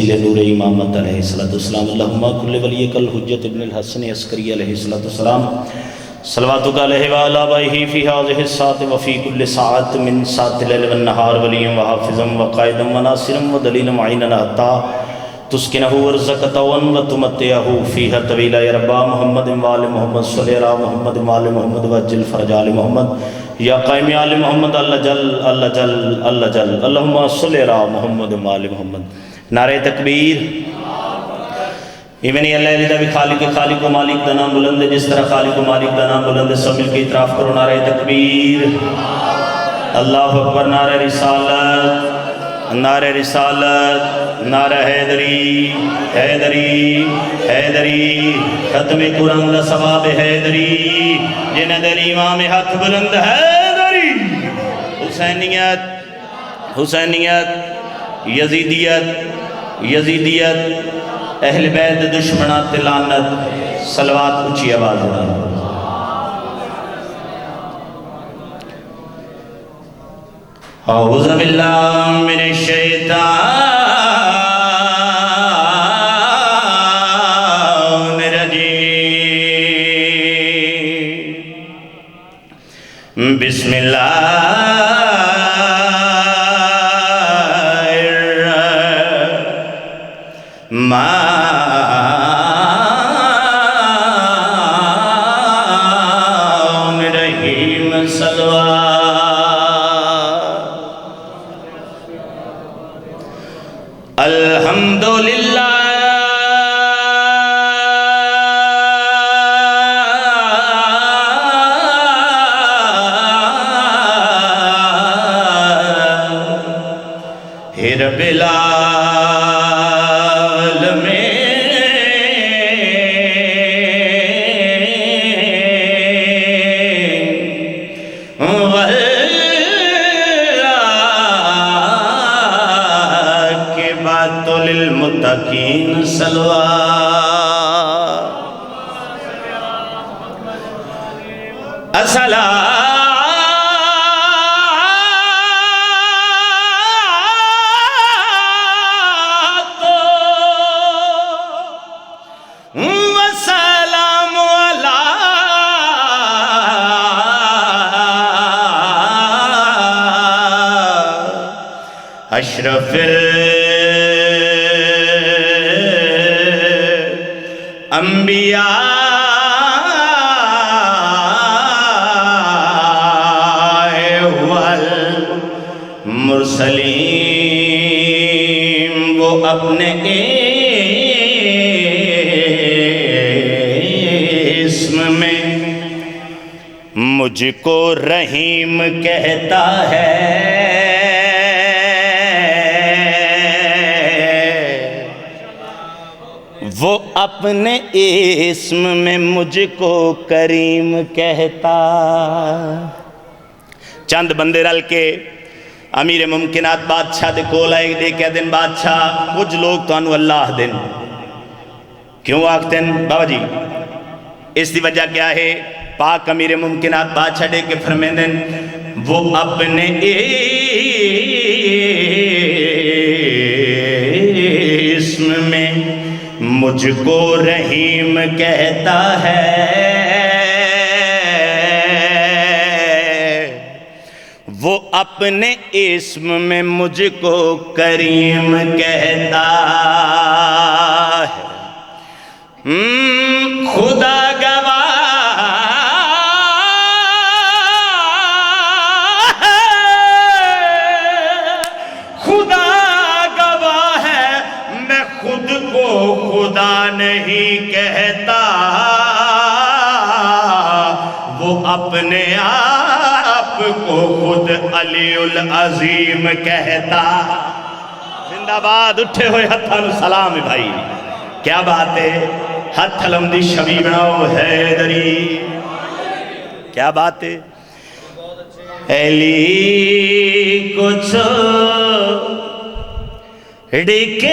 محل نور امامت علیہ السلام اللہم کل ولیک الحجت ابن الحسن عسکری علیہ السلام صلواتک علیہ وعلا آبائہ فی هذه الساعة وفی کل ساعت من ساعت اللیل والنہار ولیا وحافظا وقائدا وناصرا ودلیلا معینا حتی تسکنہ ورزقتا وتمتعہ فیہا طویلا یا ربا محمد وآل محمد صلی اللہ محمد وآل محمد وجل فرج آل محمد یا قائم آل محمد اللہ جل اللہ جل اللہ جل اللہم صلی اللہ محمد وآل محمد نعرہ تکبیر ایمنی اللہ علیہ بھی خالق و مالک کا نام بلند ہے جس طرح خالق و مالک کا نام بلند ہے سب مل کے اطراف کرو نعرہ تکبیر اللہ اکبر نعرہ رسالت نعرہ رسالت نعرہ حیدری حیدری حیدری ختم قرآن دا ثواب حیدری جنہ دل امام ہاتھ بلند حیدری حسینیت حسینیت یزیدیت یزیدیت اہل بیت دشمنات لعنت صلوات اونچی آواز ہے اعوذ باللہ من الشیطان الرجیم بسم اللہ الحمدللہ رب للمتقین صلوات الصلاۃ والسلام علی اشرف انبیاء والمرسلین وہ اپنے اسم میں مجھ کو رحیم کہتا ہے وہ اپنے اسم میں مجھ کو کریم کہتا چند بندے رل کے امیر ممکنات بادشاہ دے کول آئے دے کہ دن بادشاہ کچھ لوگ تو انو اللہ دن کیوں آکھتے ہیں بابا جی اس دی وجہ کیا ہے پاک امیر ممکنات بادشاہ دے کے فرمین دن وہ اپنے اسم میں مجھ کو رحیم کہتا ہے وہ اپنے اسم میں مجھ کو کریم کہتا ہے خدا گواہ ہے خدا گواہ ہے میں خود کو خدا نہیں کہتا وہ اپنے آپ کو خود علی العظیم کہتا زندہ باد اٹھے ہوئے ہتھانو سلام بھائی کیا بات ہے ہتھ علمدی شبی بناؤ حیدری کیا بات ہے علی کو چھوڑ کے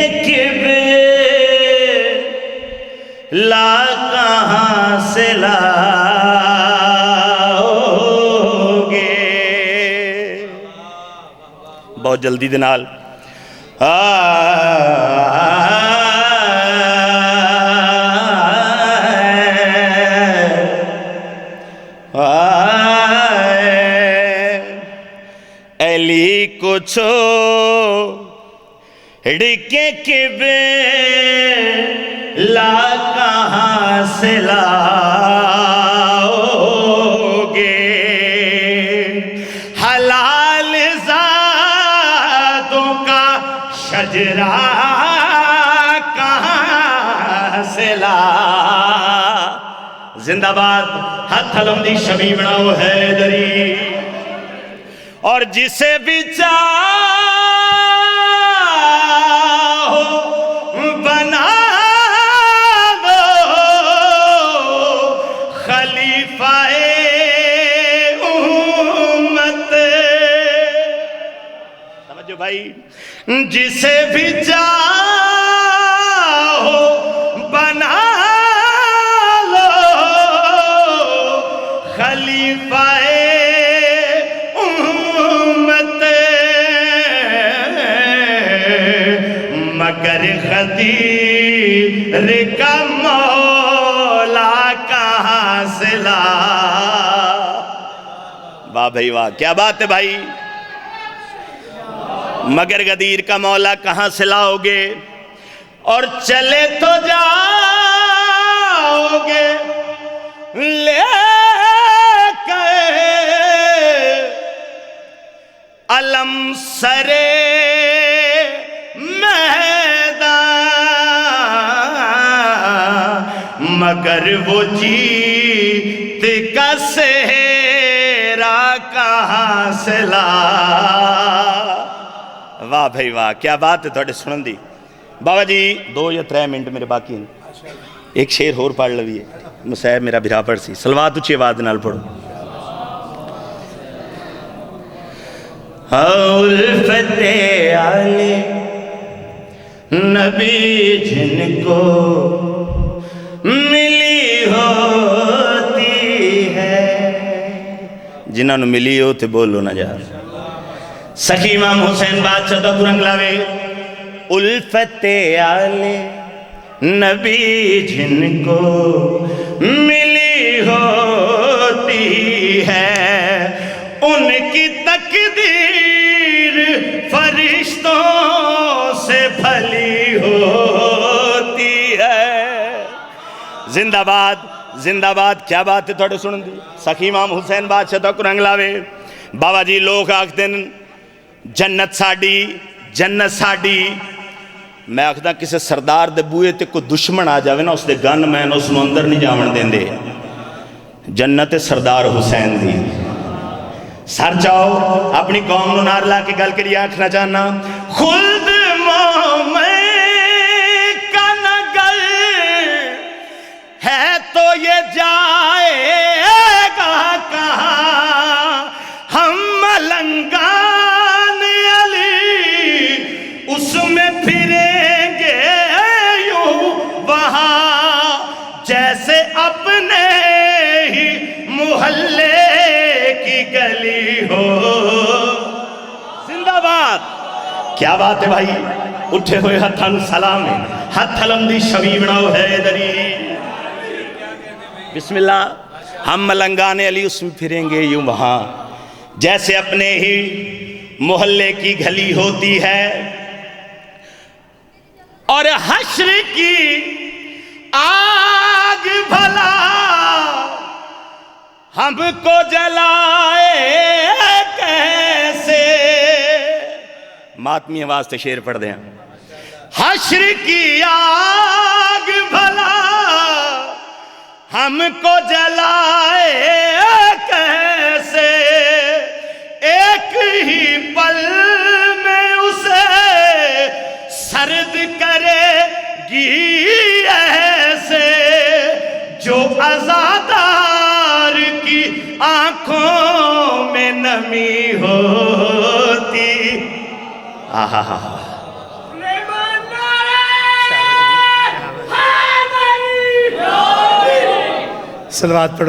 لا کہاں سے لاؤگے بہت جلدی دنال ڈکے قبلہ کہاں سے لاؤ گے، حلال ذاتوں کا شجرہ کہاں سے لا۔ زندہ باد ہتھ علم دی شبی بناؤ حیدری، اور جسے بھی چاہو بنا دو خلیفہ امت۔ سمجھو بھائی، جسے بھی چاہو بنا لو خلیفہ امت، مگر غدیر کا مولا کہاں سے لا۔ واہ بھائی واہ، کیا بات ہے بھائی، مگر غدیر کا مولا کہاں سے لاؤ گے، اور چلے تو جاؤ گے لے کے علم سرے میدان، مگر وہ جیت کا سہرا کہاں سے لا۔ واہ بھائی واہ، کیا بات ہے تھوڑے سنن دی۔ بابا جی 2 یا 3 منٹ میرے باقی ہیں، ایک شیر ہور پڑھ لویے، مسائب میرا بھرا پڑھ سی، صلوات اچھی آواز نال پڑھو۔ الفت علی نبی جن کو ملی ہوتی ہے، جنہاں نو ملی ہوتے بولو نہ جا۔ سخی امام حسین بادشاہ دا قرآن لاوے، الفت علی نبی جن کو ملی ہوتی ہے، ان کی تقدیر فرشتوں سے بھلی ہوتی ہے۔ زندہ باد زندہ باد، کیا بات ہے تھوڑے سنن دی۔ سخی امام حسین بادشاہ دا قرآن لاوے، بابا جی لوگ آکھ دن جنت ساڑی جنت ساڑی، میں آکھدا کسے سردار دے بوئے تے کوئی دشمن آ جاوے نا، اس دے گن میں نے اس نو اندر نہیں جاون دیں دے۔ جنت سردار حسین دی سر جاؤ اپنی قوم نو نار لا کے گل کری آنکھ نہ جانا، خلد مومن کا نگر ہے تو یہ جائے گا کہاں، ہم ملنگان علی اس میں پھریں گے یوں وہاں، جیسے اپنے ہی محلے کی گلی ہو۔ زندہ باد، کیا بات ہے بھائی، اٹھے ہوئے ہتھن سلام ہے، ہتھ علم دی شبی بناؤ حیدری۔ بسم اللہ، ہم ملنگان علی اس میں پھریں گے یوں وہاں، جیسے اپنے ہی محلے کی گلی ہوتی ہے، اور حشر کی آگ بھلا ہم کو جلائے کیسے۔ ماتمی آواز تے شیر پڑھ دیں، حشر کی آگ بھلا ہم کو جلائے کیسے، ایک ہی پل میں اسے سرد کرے گی ایسے، جو عزادار کی آنکھوں میں نمی ہوتی۔ آہا ہا ہا، صلوات پڑھو۔